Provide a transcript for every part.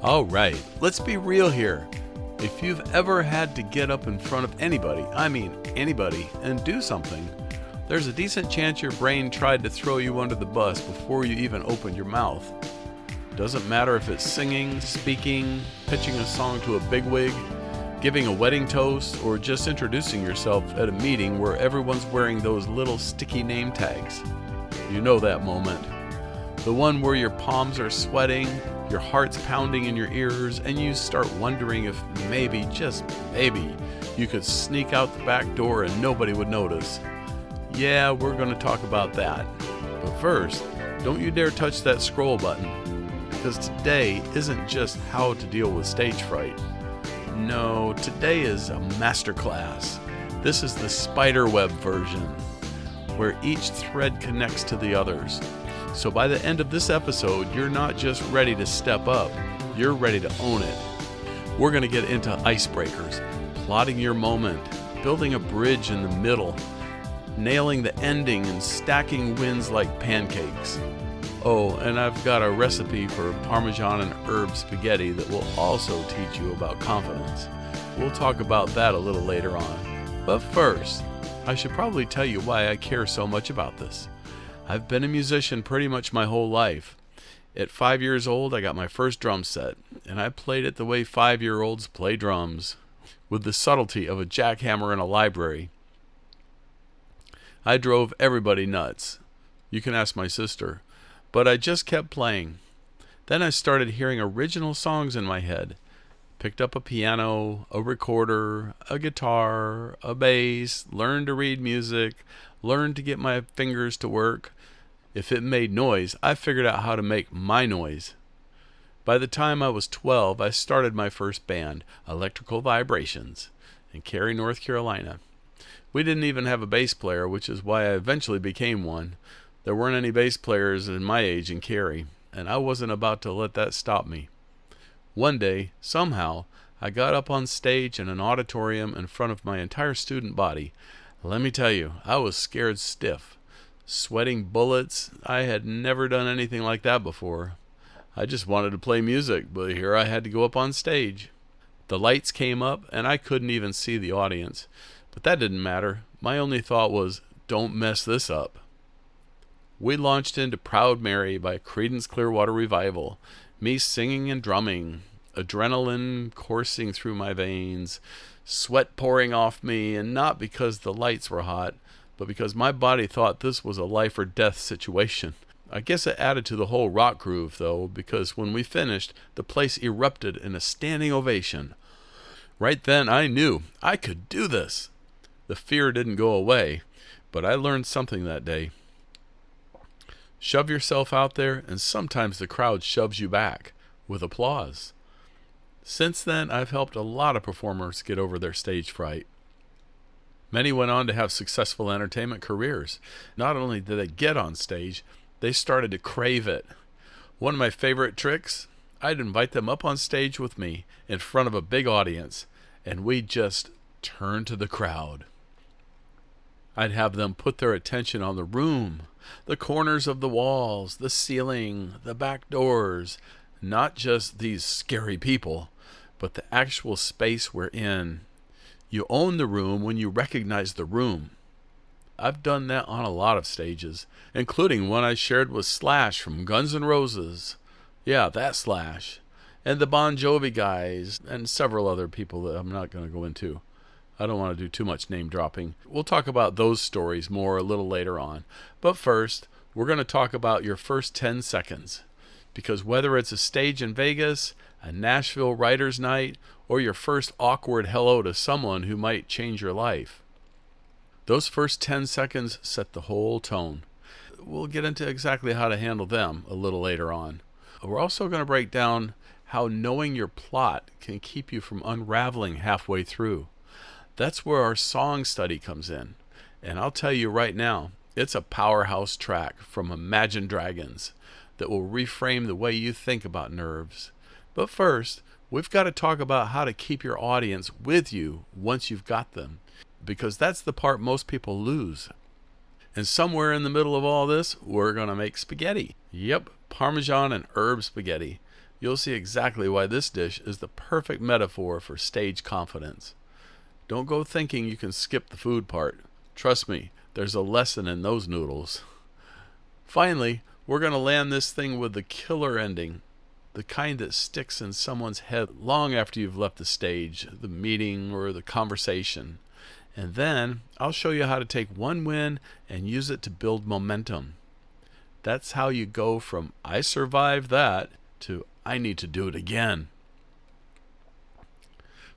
All right, let's be real here. If you've ever had to get up in front of anybody, I mean anybody, and do something, there's a decent chance your brain tried to throw you under the bus before you even opened your mouth. Doesn't matter if it's singing, speaking, pitching a song to a bigwig, giving a wedding toast, or just introducing yourself at a meeting where everyone's wearing those little sticky name tags. You know that moment. The one where your palms are sweating, your heart's pounding in your ears, and you start wondering if maybe, just maybe, you could sneak out the back door and nobody would notice. Yeah, we're going to talk about that. But first, don't you dare touch that scroll button, because today isn't just how to deal with stage fright. No, today is a masterclass. This is the spiderweb version, where each thread connects to the others. So by the end of this episode, you're not just ready to step up, you're ready to own it. We're going to get into icebreakers, plotting your moment, building a bridge in the middle, nailing the ending, and stacking wins like pancakes. Oh, and I've got a recipe for Parmesan and herb spaghetti that will also teach you about confidence. We'll talk about that a little later on. But first, I should probably tell you why I care so much about this. I've been a musician pretty much my whole life. At 5 years old, I got my first drum set, and I played it the way 5-year-olds play drums, with the subtlety of a jackhammer in a library. I drove everybody nuts. You can ask my sister. But I just kept playing. Then I started hearing original songs in my head. Picked up a piano, a recorder, a guitar, a bass, learned to read music, learned to get my fingers to work. If it made noise, I figured out how to make my noise. By the time I was 12, I started my first band, Electrical Vibrations, in Cary, North Carolina. We didn't even have a bass player, which is why I eventually became one. There weren't any bass players in my age in Cary, and I wasn't about to let that stop me. One day, somehow, I got up on stage in an auditorium in front of my entire student body. Let me tell you, I was scared stiff. Sweating bullets. I had never done anything like that before. I just wanted to play music, but here I had to go up on stage. The lights came up, and I couldn't even see the audience. But that didn't matter. My only thought was, don't mess this up. We launched into Proud Mary by Creedence Clearwater Revival, me singing and drumming, adrenaline coursing through my veins, sweat pouring off me, and not because the lights were hot, but because my body thought this was a life or death situation. I guess it added to the whole rock groove, though, because when we finished, the place erupted in a standing ovation. Right then, I knew I could do this. The fear didn't go away, but I learned something that day. Shove yourself out there, and sometimes the crowd shoves you back with applause. Since then, I've helped a lot of performers get over their stage fright. Many went on to have successful entertainment careers. Not only did they get on stage, they started to crave it. One of my favorite tricks, I'd invite them up on stage with me in front of a big audience, and we'd just turn to the crowd. I'd have them put their attention on the room, the corners of the walls, the ceiling, the back doors, not just these scary people, but the actual space we're in. You own the room when you recognize the room. I've done that on a lot of stages, including one I shared with Slash from Guns N' Roses. Yeah, that Slash. And the Bon Jovi guys, and several other people that I'm not going to go into. I don't want to do too much name dropping. We'll talk about those stories more a little later on. But first, we're going to talk about your first 10 seconds. Because whether it's a stage in Vegas, a Nashville writer's night, or your first awkward hello to someone who might change your life, those first 10 seconds set the whole tone. We'll get into exactly how to handle them a little later on. We're also going to break down how knowing your plot can keep you from unraveling halfway through. That's where our song study comes in. And I'll tell you right now, it's a powerhouse track from Imagine Dragons that will reframe the way you think about nerves. But first, we've got to talk about how to keep your audience with you once you've got them, because that's the part most people lose. And somewhere in the middle of all this, we're going to make spaghetti. Yep, Parmesan and herb spaghetti. you'll see exactly why this dish is the perfect metaphor for stage confidence. Don't go thinking you can skip the food part. Trust me, there's a lesson in those noodles. Finally, we're going to land this thing with the killer ending, the kind that sticks in someone's head long after you've left the stage, the meeting, or the conversation. And then I'll show you how to take one win and use it to build momentum. That's how you go from "I survived that" to "I need to do it again."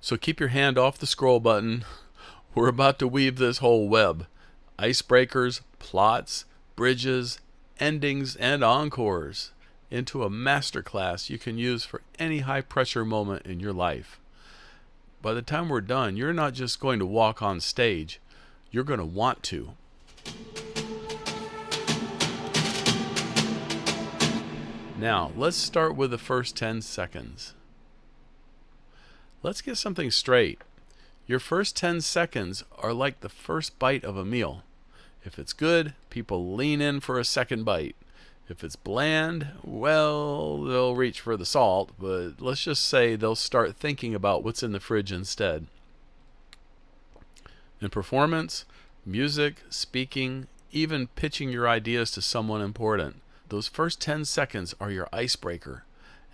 So keep your hand off the scroll button. We're about to weave this whole web. Icebreakers, plots, bridges, endings, and encores into a masterclass you can use for any high-pressure moment in your life. By the time we're done, you're not just going to walk on stage, you're going to want to. Now, let's start with the first 10 seconds. Let's get something straight. Your first 10 seconds are like the first bite of a meal. If it's good, people lean in for a second bite. If it's bland, well, they'll reach for the salt, but let's just say they'll start thinking about what's in the fridge instead. In performance, music, speaking, even pitching your ideas to someone important, those first 10 seconds are your icebreaker.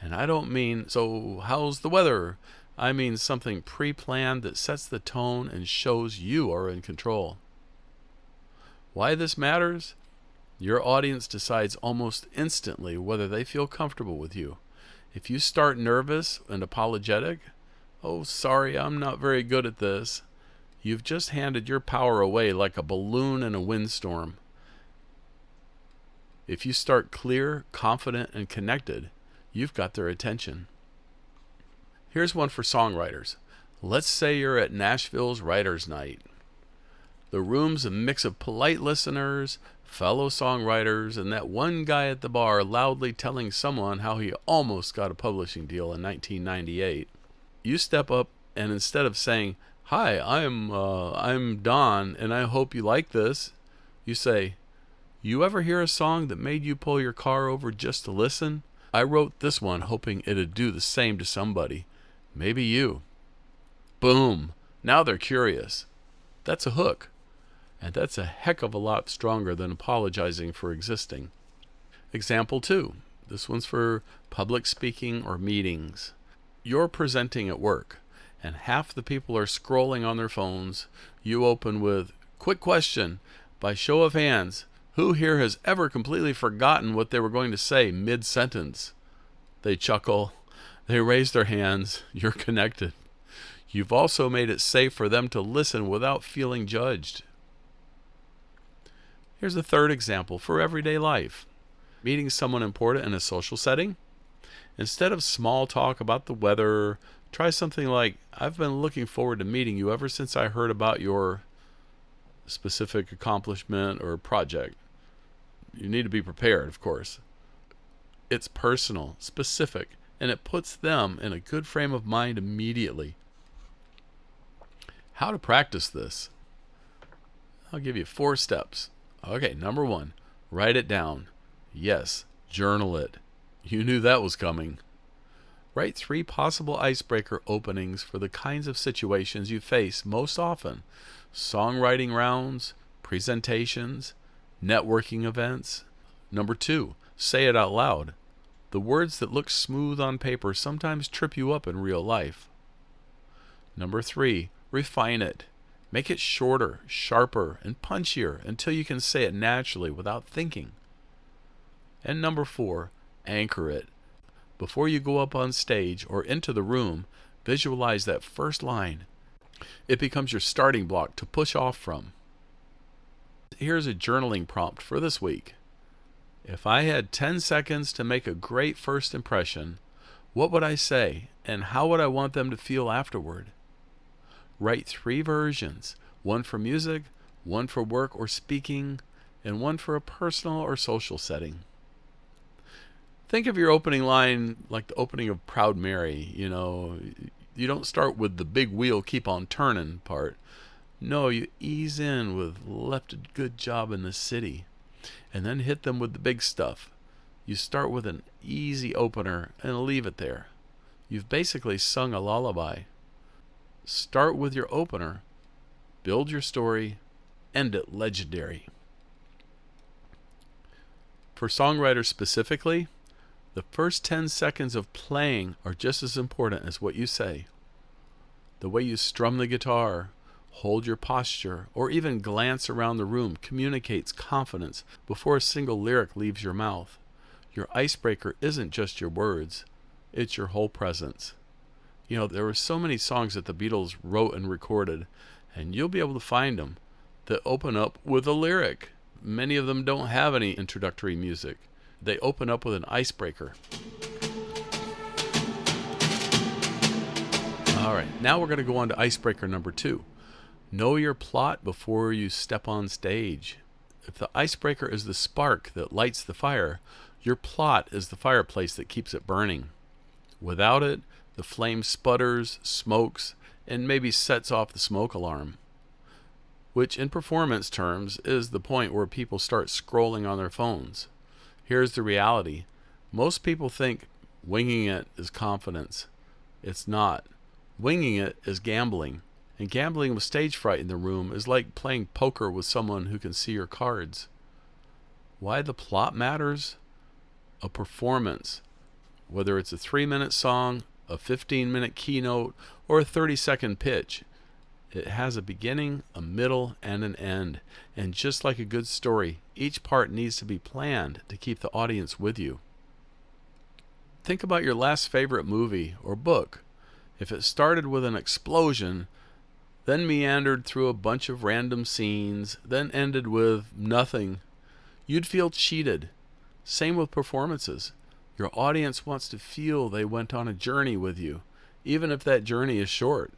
And I don't mean, "So how's the weather?" I mean something pre-planned that sets the tone and shows you are in control. Why this matters? Your audience decides almost instantly whether they feel comfortable with you. If you start nervous and apologetic, "Oh, sorry, I'm not very good at this," you've just handed your power away like a balloon in a windstorm. If you start clear, confident, and connected, you've got their attention. Here's one for songwriters. Let's say you're at Nashville's Writers' Night. The room's a mix of polite listeners, fellow songwriters, and that one guy at the bar loudly telling someone how he almost got a publishing deal in 1998. You step up, and instead of saying, "Hi, I'm Don, and I hope you like this," you say, "You ever hear a song that made you pull your car over just to listen? I wrote this one hoping it'd do the same to somebody. Maybe you." Boom! Now they're curious. That's a hook. And that's a heck of a lot stronger than apologizing for existing. Example 2. This one's for public speaking or meetings. You're presenting at work, and half the people are scrolling on their phones. You open with, "Quick question, by show of hands, who here has ever completely forgotten what they were going to say mid-sentence?" They chuckle. They raise their hands. You're connected. You've also made it safe for them to listen without feeling judged. Here's a third example for everyday life. Meeting someone important in a social setting. Instead of small talk about the weather, try something like, "I've been looking forward to meeting you ever since I heard about your specific accomplishment or project." You need to be prepared, of course. It's personal, specific, and it puts them in a good frame of mind immediately. How to practice this? I'll give you 4 steps. Okay, number 1, write it down. Yes, journal it. You knew that was coming. Write 3 possible icebreaker openings for the kinds of situations you face most often. Songwriting rounds, presentations, networking events. Number 2, say it out loud. The words that look smooth on paper sometimes trip you up in real life. Number 3, refine it. Make it shorter, sharper, and punchier until you can say it naturally without thinking. And number 4, anchor it. Before you go up on stage or into the room, visualize that first line. It becomes your starting block to push off from. Here's a journaling prompt for this week. If I had 10 seconds to make a great first impression, what would I say and how would I want them to feel afterward? Write 3 versions, one for music, one for work or speaking, and one for a personal or social setting. Think of your opening line like the opening of Proud Mary. You don't start with the "big wheel keep on turning" part. No, you ease in with "left a good job in the city," and then hit them with the big stuff. You start with an easy opener and leave it there. You've basically sung a lullaby. Start with your opener, build your story, end it legendary. For songwriters specifically, the first 10 seconds of playing are just as important as what you say. The way you strum the guitar, hold your posture, or even glance around the room communicates confidence before a single lyric leaves your mouth. Your icebreaker isn't just your words, it's your whole presence. You know, there were so many songs that the Beatles wrote and recorded, and you'll be able to find them, that open up with a lyric. Many of them don't have any introductory music. They open up with an icebreaker. All right, now we're going to go on to icebreaker number 2. Know your plot before you step on stage. If the icebreaker is the spark that lights the fire, your plot is the fireplace that keeps it burning. Without it, the flame sputters, smokes, and maybe sets off the smoke alarm, which in performance terms is the point where people start scrolling on their phones. Here's the reality. Most people think winging it is confidence. It's not. Winging it is gambling. And gambling with stage fright in the room is like playing poker with someone who can see your cards. Why the plot matters? A performance, whether it's a 3-minute song, a 15-minute keynote, or a 30-second pitch, it has a beginning, a middle, and an end. And just like a good story, each part needs to be planned to keep the audience with you. Think about your last favorite movie or book. If it started with an explosion, then meandered through a bunch of random scenes, then ended with nothing, you'd feel cheated. Same with performances. Your audience wants to feel they went on a journey with you, even if that journey is short.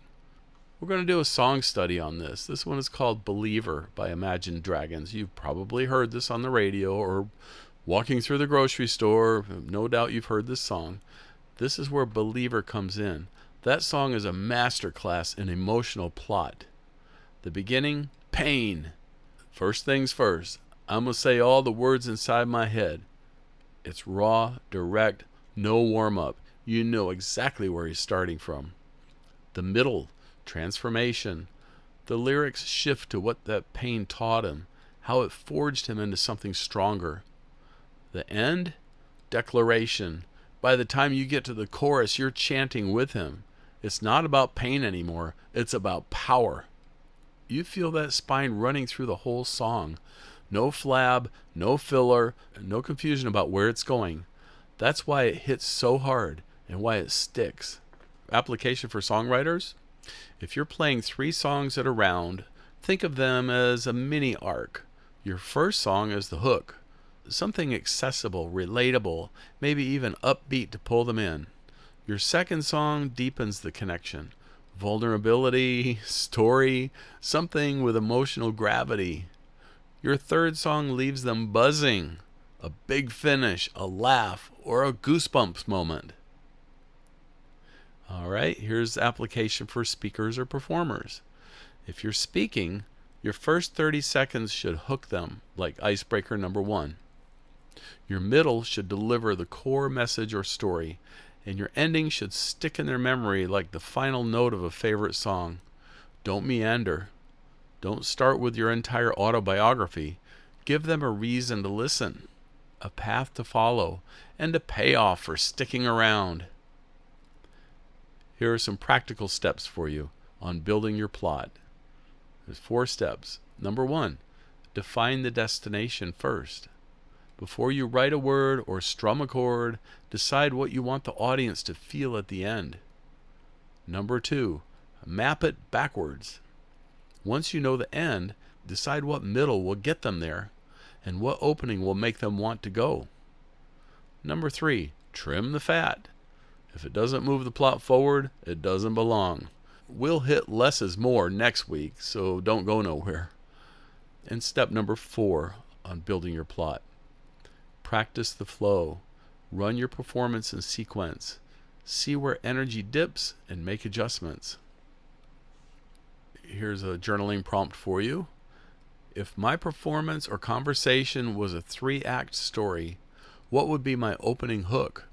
We're going to do a song study on this. This one is called Believer by Imagine Dragons. You've probably heard this on the radio or walking through the grocery store. No doubt you've heard this song. This is where Believer comes in. That song is a masterclass in emotional plot. The beginning, pain. First things first, I'm going to say all the words inside my head. It's raw, direct, no warm-up. You know exactly where he's starting from. The middle, transformation. The lyrics shift to what that pain taught him, how it forged him into something stronger. The end, declaration. By the time you get to the chorus, you're chanting with him. It's not about pain anymore. It's about power. You feel that spine running through the whole song. No flab, no filler, no confusion about where it's going. That's why it hits so hard and why it sticks. Application for songwriters? If you're playing 3 songs at a round, think of them as a mini arc. Your first song is the hook. Something accessible, relatable, maybe even upbeat to pull them in. Your second song deepens the connection. Vulnerability, story, something with emotional gravity. Your third song leaves them buzzing. A big finish, a laugh, or a goosebumps moment. All right, here's the application for speakers or performers. If you're speaking, your first 30 seconds should hook them, like icebreaker number 1. Your middle should deliver the core message or story, and your ending should stick in their memory like the final note of a favorite song. Don't meander. Don't start with your entire autobiography. Give them a reason to listen, a path to follow, and a payoff for sticking around. Here are some practical steps for you on building your plot. There's 4 steps. Number 1, define the destination first. Before you write a word or strum a chord, decide what you want the audience to feel at the end. Number 2, map it backwards. Once you know the end, decide what middle will get them there and what opening will make them want to go. Number 3, trim the fat. If it doesn't move the plot forward, it doesn't belong. We'll hit less is more next week, so don't go nowhere. And step number 4 on building your plot. Practice the flow. Run your performance in sequence. See where energy dips and make adjustments. Here's a journaling prompt for you. If my performance or conversation was a 3-act story, What would be my opening hook,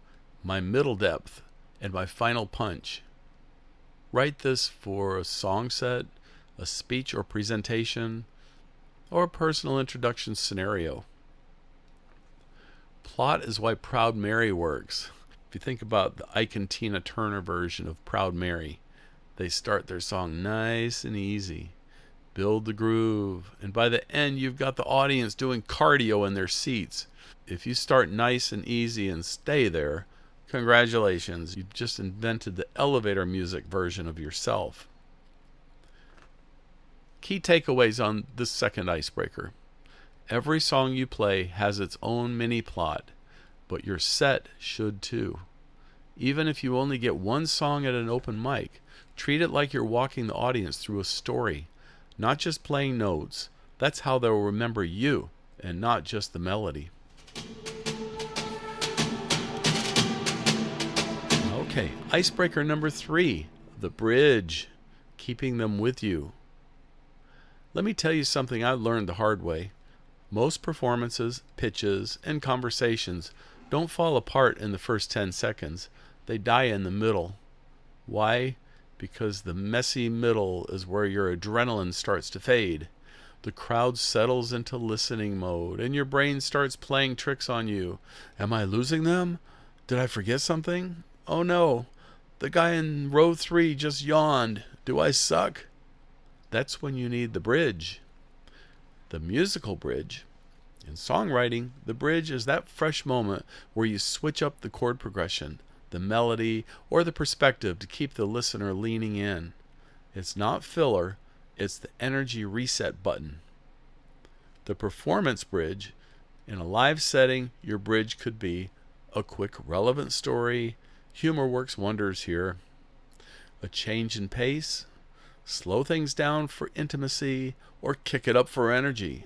my middle depth, and my final punch? Write this for a song set, a speech or presentation, or a personal introduction scenario. Plot is why Proud Mary works. If you think about the Ike and Tina Turner version of Proud Mary, they start their song nice and easy, build the groove, and by the end you've got the audience doing cardio in their seats. If you start nice and easy and stay there, congratulations, you've just invented the elevator music version of yourself. Key takeaways on this second icebreaker. Every song you play has its own mini plot, but your set should too. Even if you only get one song at an open mic, treat it like you're walking the audience through a story, not just playing notes. That's how they'll remember you and not just the melody. Okay, icebreaker number 3, the bridge, keeping them with you. Let me tell you something I learned the hard way. Most performances, pitches, and conversations don't fall apart in the first 10 seconds. They die in the middle. Why? Because the messy middle is where your adrenaline starts to fade. The crowd settles into listening mode, and your brain starts playing tricks on you. Am I losing them? Did I forget something? Oh no, the guy in row 3 just yawned. Do I suck? That's when you need the bridge. The musical bridge. In songwriting, the bridge is that fresh moment where you switch up the chord progression, the melody, or the perspective to keep the listener leaning in. It's not filler, it's the energy reset button. The performance bridge. In a live setting, your bridge could be a quick relevant story. Humor works wonders here. A change in pace. Slow things down for intimacy or kick it up for energy.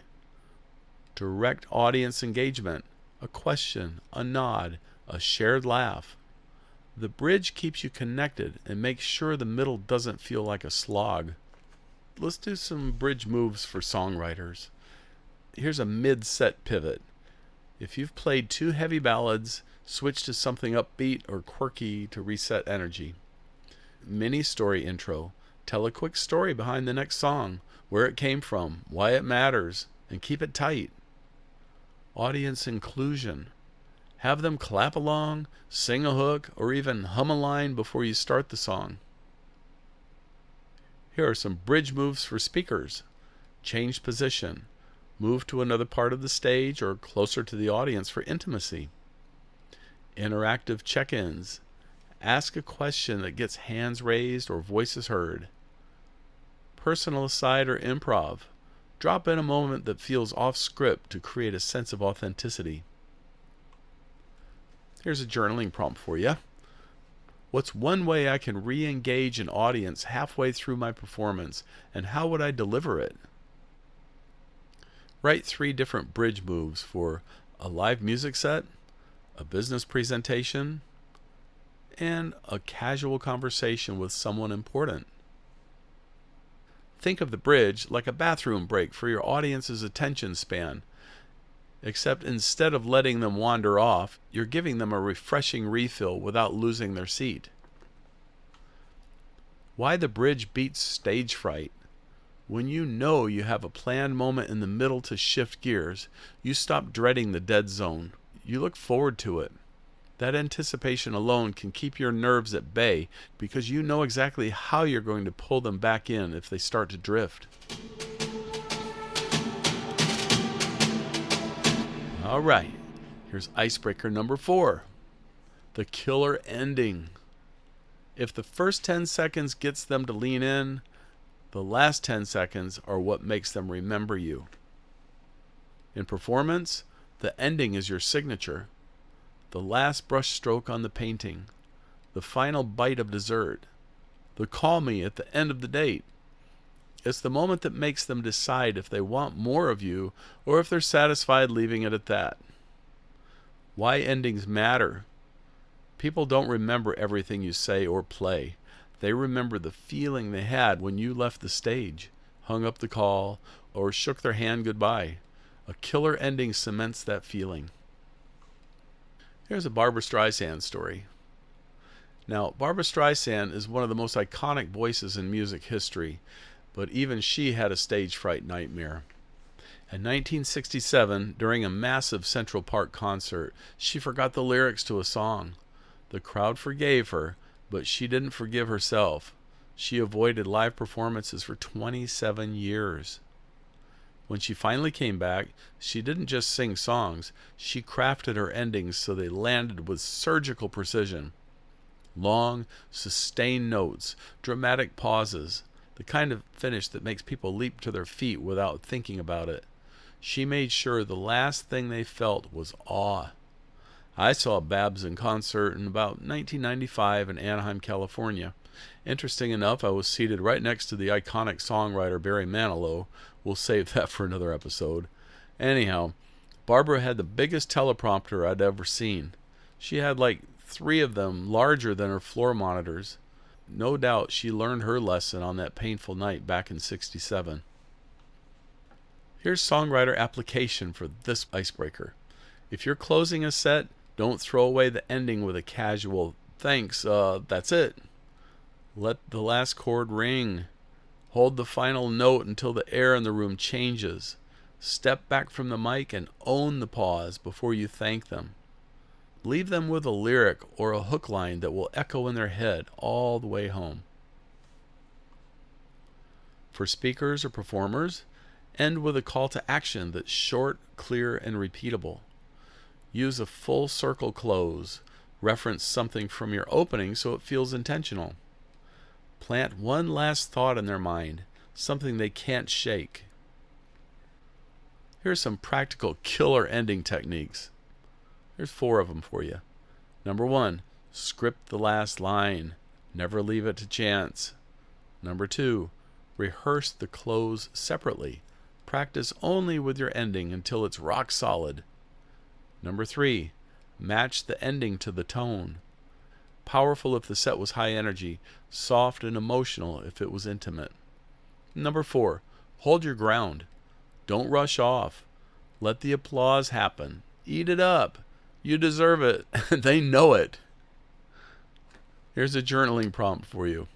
Direct audience engagement, a question, a nod, a shared laugh. The bridge keeps you connected and makes sure the middle doesn't feel like a slog. Let's do some bridge moves for songwriters. Here's a mid-set pivot. If you've played 2 heavy ballads, switch to something upbeat or quirky to reset energy. Mini story intro. Tell a quick story behind the next song, where it came from, why it matters, and keep it tight. Audience inclusion. Have them clap along, sing a hook, or even hum a line before you start the song. Here are some bridge moves for speakers. Change position. Move to another part of the stage or closer to the audience for intimacy. Interactive check-ins. Ask a question that gets hands raised or voices heard. Personal aside or improv. Drop in a moment that feels off script to create a sense of authenticity. Here's a journaling prompt for you. What's one way I can re-engage an audience halfway through my performance, and how would I deliver it? Write 3 different bridge moves for a live music set, a business presentation, and a casual conversation with someone important. Think of the bridge like a bathroom break for your audience's attention span, except instead of letting them wander off, you're giving them a refreshing refill without losing their seat. Why the bridge beats stage fright. When you know you have a planned moment in the middle to shift gears, you stop dreading the dead zone. You look forward to it. That anticipation alone can keep your nerves at bay because you know exactly how you're going to pull them back in if they start to drift. All right, here's icebreaker number 4, the killer ending. If the first 10 seconds gets them to lean in, the last 10 seconds are what makes them remember you. In performance, the ending is your signature. The last brush stroke on the painting, the final bite of dessert, the call me at the end of the date. It's the moment that makes them decide if they want more of you or if they're satisfied leaving it at that. Why endings matter. People don't remember everything you say or play. They remember the feeling they had when you left the stage, hung up the call, or shook their hand goodbye. A killer ending cements that feeling. Here's a Barbra Streisand story. Now, Barbra Streisand is one of the most iconic voices in music history, but even she had a stage fright nightmare. In 1967, during a massive Central Park concert, she forgot the lyrics to a song. The crowd forgave her, but she didn't forgive herself. She avoided live performances for 27 years. When she finally came back, she didn't just sing songs, she crafted her endings so they landed with surgical precision. Long, sustained notes, dramatic pauses, the kind of finish that makes people leap to their feet without thinking about it. She made sure the last thing they felt was awe. I saw Babs in concert in about 1995 in Anaheim, California. Interesting enough, I was seated right next to the iconic songwriter Barry Manilow. We'll save that for another episode. Anyhow, Barbra had the biggest teleprompter I'd ever seen. She had like 3 of them larger than her floor monitors. No doubt she learned her lesson on that painful night back in '67. Here's songwriter application for this icebreaker. If you're closing a set, don't throw away the ending with a casual, "Thanks, that's it." Let the last chord ring. Hold the final note until the air in the room changes. Step back from the mic and own the pause before you thank them. Leave them with a lyric or a hook line that will echo in their head all the way home. For speakers or performers, end with a call to action that's short, clear, and repeatable. Use a full circle close. Reference something from your opening so it feels intentional. Plant one last thought in their mind, something they can't shake. Here's some practical killer ending techniques. There's 4 of them for you. Number 1, script the last line. Never leave it to chance. Number 2, rehearse the close separately. Practice only with your ending until it's rock solid. Number 3, match the ending to the tone. Powerful if the set was high energy, soft and emotional if it was intimate. Number 4, hold your ground. Don't rush off. Let the applause happen. Eat it up. You deserve it. They know it. Here's a journaling prompt for you.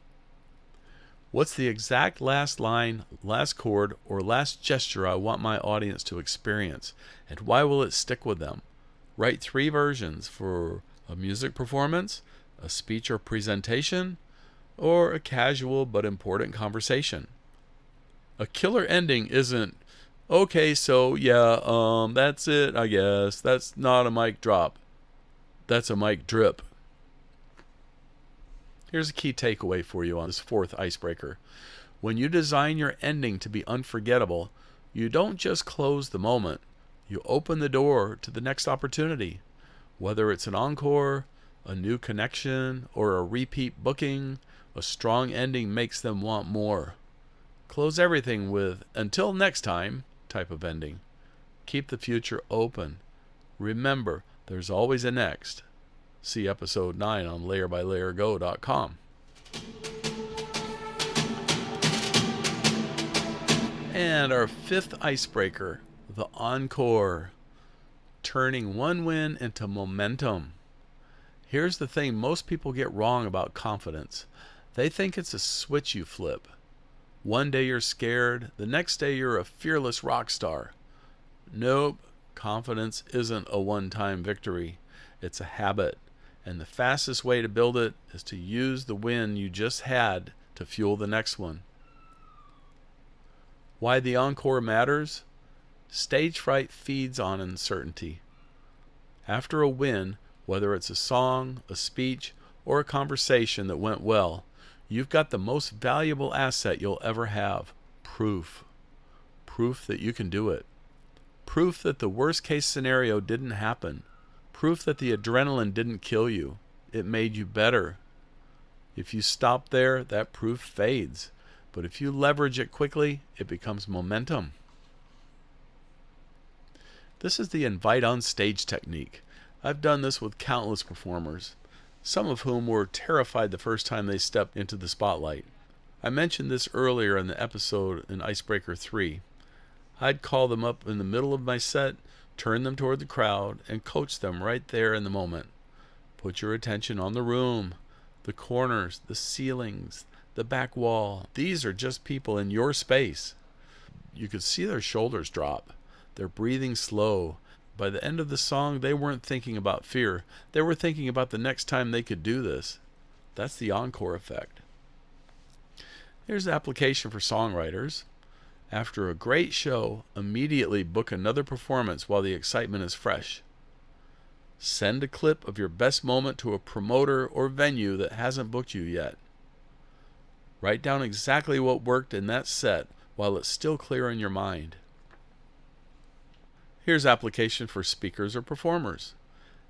What's the exact last line, last chord, or last gesture I want my audience to experience, and why will it stick with them? Write 3 versions for a music performance, a speech or presentation, or a casual but important conversation. A killer ending isn't, "Okay, so yeah, that's it, I guess. That's not a mic drop. That's a mic drip." Here's a key takeaway for you on this 4th icebreaker. When you design your ending to be unforgettable, you don't just close the moment. You open the door to the next opportunity. Whether it's an encore, a new connection, or a repeat booking, a strong ending makes them want more. Close everything with "until next time" type of ending. Keep the future open. Remember, there's always a next. See episode 9 on layerbylayergo.com. And our 5th icebreaker, the encore. Turning one win into momentum. Here's the thing most people get wrong about confidence. They think it's a switch you flip. One day you're scared, the next day you're a fearless rock star. Nope, confidence isn't a one-time victory. It's a habit. And the fastest way to build it is to use the win you just had to fuel the next one. Why the encore matters? Stage fright feeds on uncertainty. After a win, whether it's a song, a speech, or a conversation that went well, you've got the most valuable asset you'll ever have: proof. Proof that you can do it. Proof that the worst case scenario didn't happen. Proof that the adrenaline didn't kill you. It made you better. If you stop there, that proof fades. But if you leverage it quickly, it becomes momentum. This is the invite on stage technique. I've done this with countless performers, some of whom were terrified the first time they stepped into the spotlight. I mentioned this earlier in the episode in Icebreaker 3. I'd call them up in the middle of my set, Turn them toward the crowd and coach them right there in the moment. Put your attention on the room, the corners, the ceilings, the back wall. These are just people in your space. You could see their shoulders drop. They're breathing slow. By the end of the song, they weren't thinking about fear. They were thinking about the next time they could do this. That's the encore effect. Here's the application for songwriters. After a great show, immediately book another performance while the excitement is fresh. Send a clip of your best moment to a promoter or venue that hasn't booked you yet. Write down exactly what worked in that set while it's still clear in your mind. Here's application for speakers or performers.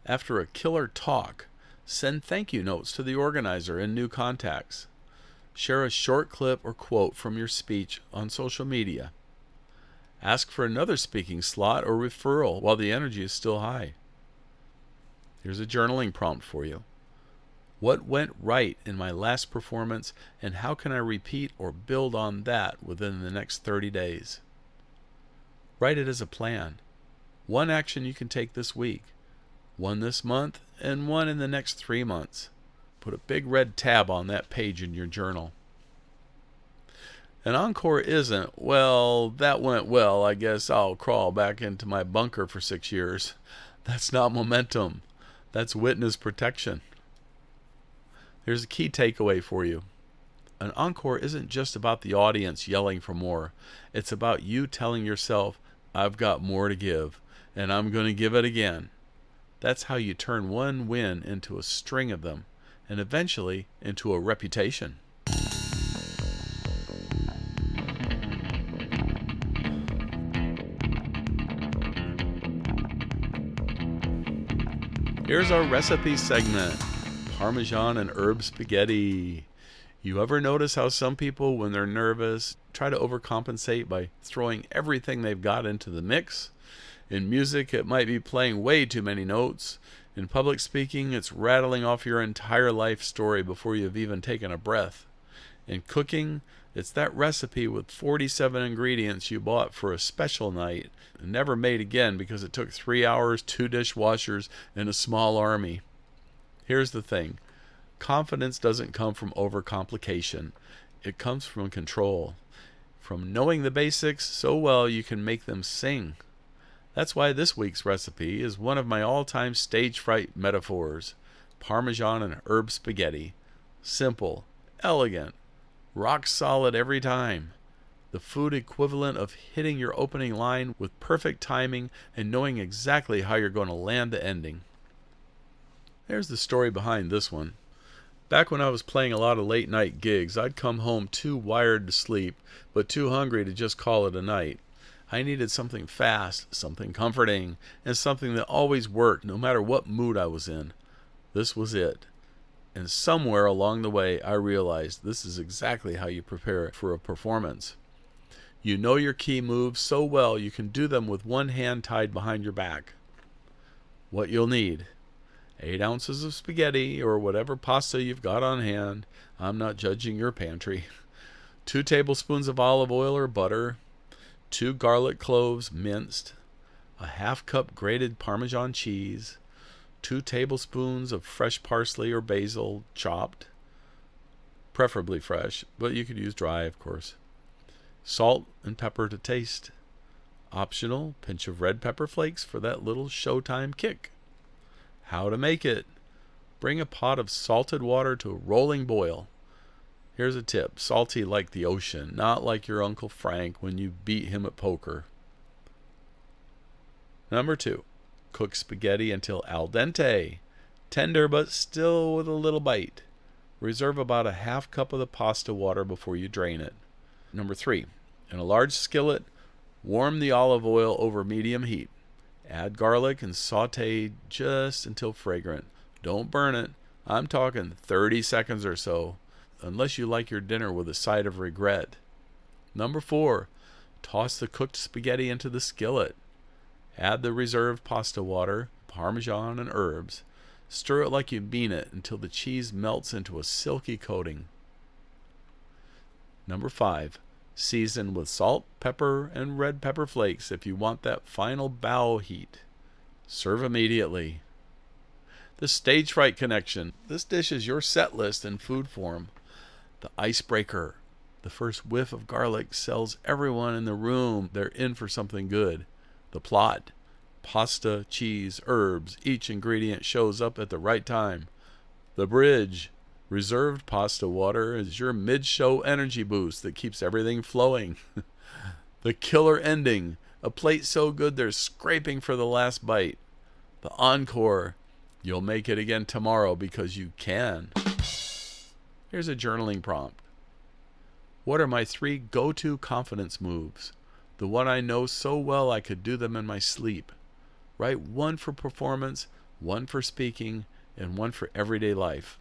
After a killer talk, send thank you notes to the organizer and new contacts. Share a short clip or quote from your speech on social media. Ask for another speaking slot or referral while the energy is still high. Here's a journaling prompt for you. What went right in my last performance, and how can I repeat or build on that within the next 30 days? Write it as a plan. One action you can take this week, one this month, and one in the next 3 months. Put a big red tab on that page in your journal. An encore isn't, well, that went well, I guess I'll crawl back into my bunker for 6 years. That's not momentum. That's witness protection. Here's a key takeaway for you. An encore isn't just about the audience yelling for more. It's about you telling yourself, I've got more to give, and I'm going to give it again. That's how you turn one win into a string of them, and eventually into a reputation. Here's our recipe segment. Parmesan and herb spaghetti. You ever notice how some people, when they're nervous, try to overcompensate by throwing everything they've got into the mix? In music, it might be playing way too many notes. In public speaking, it's rattling off your entire life story before you've even taken a breath. In cooking, it's that recipe with 47 ingredients you bought for a special night and never made again because it took 3 hours, 2 dishwashers, and a small army. Here's the thing. Confidence doesn't come from overcomplication. It comes from control. From knowing the basics so well you can make them sing. That's why this week's recipe is one of my all-time stage fright metaphors. Parmesan and herb spaghetti. Simple, elegant, rock solid every time. The food equivalent of hitting your opening line with perfect timing and knowing exactly how you're going to land the ending. There's the story behind this one. Back when I was playing a lot of late night gigs, I'd come home too wired to sleep, but too hungry to just call it a night. I needed something fast, something comforting, and something that always worked no matter what mood I was in. This was it. And somewhere along the way, I realized this is exactly how you prepare for a performance. You know your key moves so well you can do them with one hand tied behind your back. What you'll need: 8 ounces of spaghetti or whatever pasta you've got on hand. I'm not judging your pantry. 2 tablespoons of olive oil or butter. 2 garlic cloves minced. A ½ cup grated Parmesan cheese. 2 tablespoons of fresh parsley or basil chopped. Preferably fresh, but you could use dry, of course. Salt and pepper to taste. Optional, pinch of red pepper flakes for that little showtime kick. How to make it: bring a pot of salted water to a rolling boil. Here's a tip: salty like the ocean, not like your Uncle Frank when you beat him at poker. Number 2, cook spaghetti until al dente, tender but still with a little bite. Reserve about a ½ cup of the pasta water before you drain it. Number 3, in a large skillet, warm the olive oil over medium heat. Add garlic and saute just until fragrant. Don't burn it. I'm talking 30 seconds or so, unless you like your dinner with a side of regret. Number 4, toss the cooked spaghetti into the skillet. Add the reserved pasta water, Parmesan, and herbs. Stir it like you mean it until the cheese melts into a silky coating. Number 5, Season with salt, pepper, and red pepper flakes if you want that final bow heat. Serve immediately. The Stage Fright Connection. This dish is your set list in food form. The Icebreaker. The first whiff of garlic tells everyone in the room they're in for something good. The Plot. Pasta, cheese, herbs. Each ingredient shows up at the right time. The Bridge. Reserved pasta water is your mid-show energy boost that keeps everything flowing. The Killer Ending. A plate so good they're scraping for the last bite. The Encore. You'll make it again tomorrow because you can. Here's a journaling prompt. What are my 3 go-to confidence moves? The one I know so well I could do them in my sleep. Write 1 for performance, 1 for speaking, and 1 for everyday life.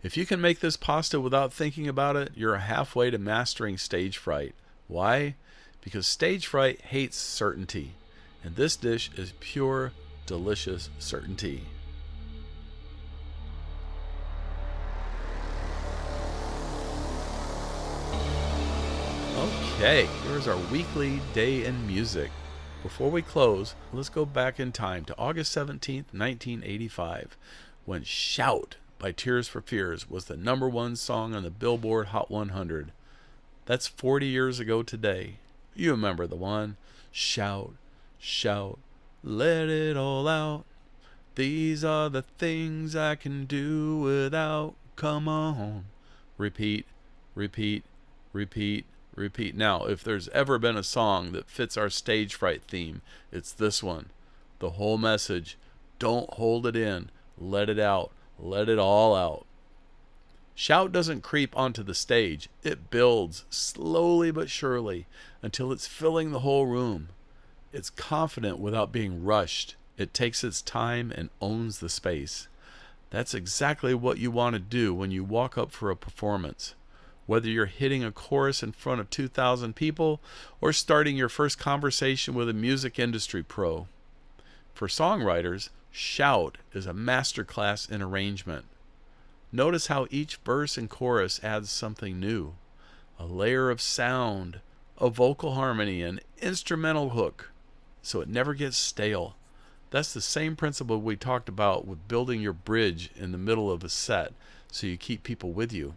If you can make this pasta without thinking about it, you're halfway to mastering stage fright. Why? Because stage fright hates certainty, and this dish is pure, delicious certainty. Okay, here's our weekly day in music. Before we close, let's go back in time to August 17th, 1985, when Shout by Tears for Fears was the #1 song on the Billboard Hot 100. That's 40 years ago today. You remember the one. Shout, shout, let it all out. These are the things I can do without. Come on. Repeat, repeat, repeat, repeat. Now, if there's ever been a song that fits our stage fright theme, it's this one. The whole message. Don't hold it in. Let it out. Let it all out. Shout doesn't creep onto the stage. It builds slowly but surely until it's filling the whole room. It's confident without being rushed. It takes its time and owns the space. That's exactly what you want to do when you walk up for a performance. Whether you're hitting a chorus in front of 2,000 people or starting your first conversation with a music industry pro. For songwriters, Shout is a masterclass in arrangement. Notice how each verse and chorus adds something new. A layer of sound, a vocal harmony, an instrumental hook, so it never gets stale. That's the same principle we talked about with building your bridge in the middle of a set so you keep people with you.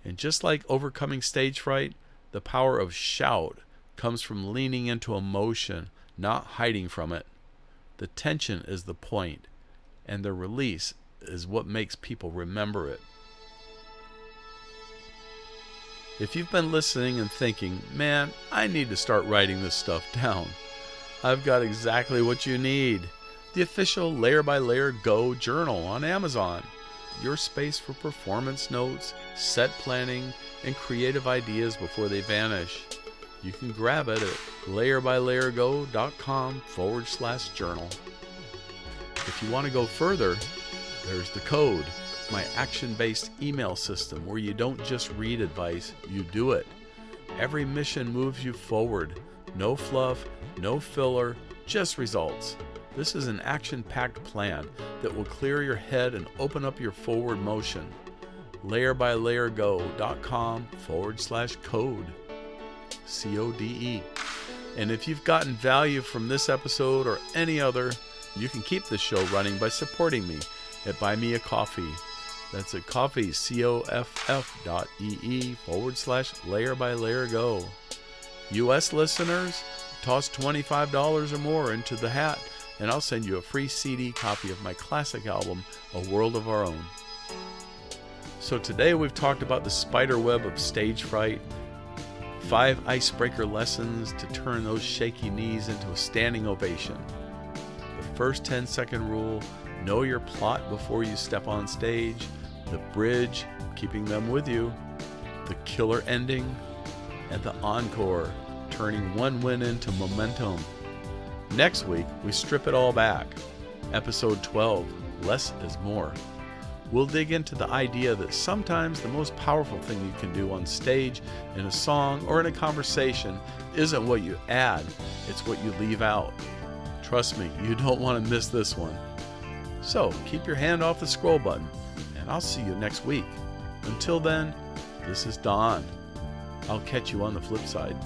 And just like overcoming stage fright, the power of Shout comes from leaning into emotion, not hiding from it. The tension is the point, and the release is what makes people remember it. If you've been listening and thinking, man, I need to start writing this stuff down, I've got exactly what you need. The official Layer by Layer Go journal on Amazon. Your space for performance notes, set planning, and creative ideas before they vanish. You can grab it at layerbylayergo.com/journal. If you want to go further, there's the code, my action-based email system where you don't just read advice, you do it. Every mission moves you forward. No fluff, no filler, just results. This is an action-packed plan that will clear your head and open up your forward motion. layerbylayergo.com/code. CODE. And if you've gotten value from this episode or any other, you can keep the show running by supporting me at Buy Me a Coffee. That's at coffee, coff.ee/layerbylayergo. US listeners, toss $25 or more into the hat, and I'll send you a free CD copy of my classic album, A World of Our Own. So today we've talked about the spider web of stage fright, 5 icebreaker lessons to turn those shaky knees into a standing ovation. The first 10-second rule, know your plot before you step on stage. The bridge, keeping them with you. The killer ending. And the encore, turning one win into momentum. Next week, we strip it all back. Episode 12, Less is More. We'll dig into the idea that sometimes the most powerful thing you can do on stage, in a song, or in a conversation isn't what you add, it's what you leave out. Trust me, you don't want to miss this one. So, keep your hand off the scroll button, and I'll see you next week. Until then, This is Don. I'll catch you on the flip side.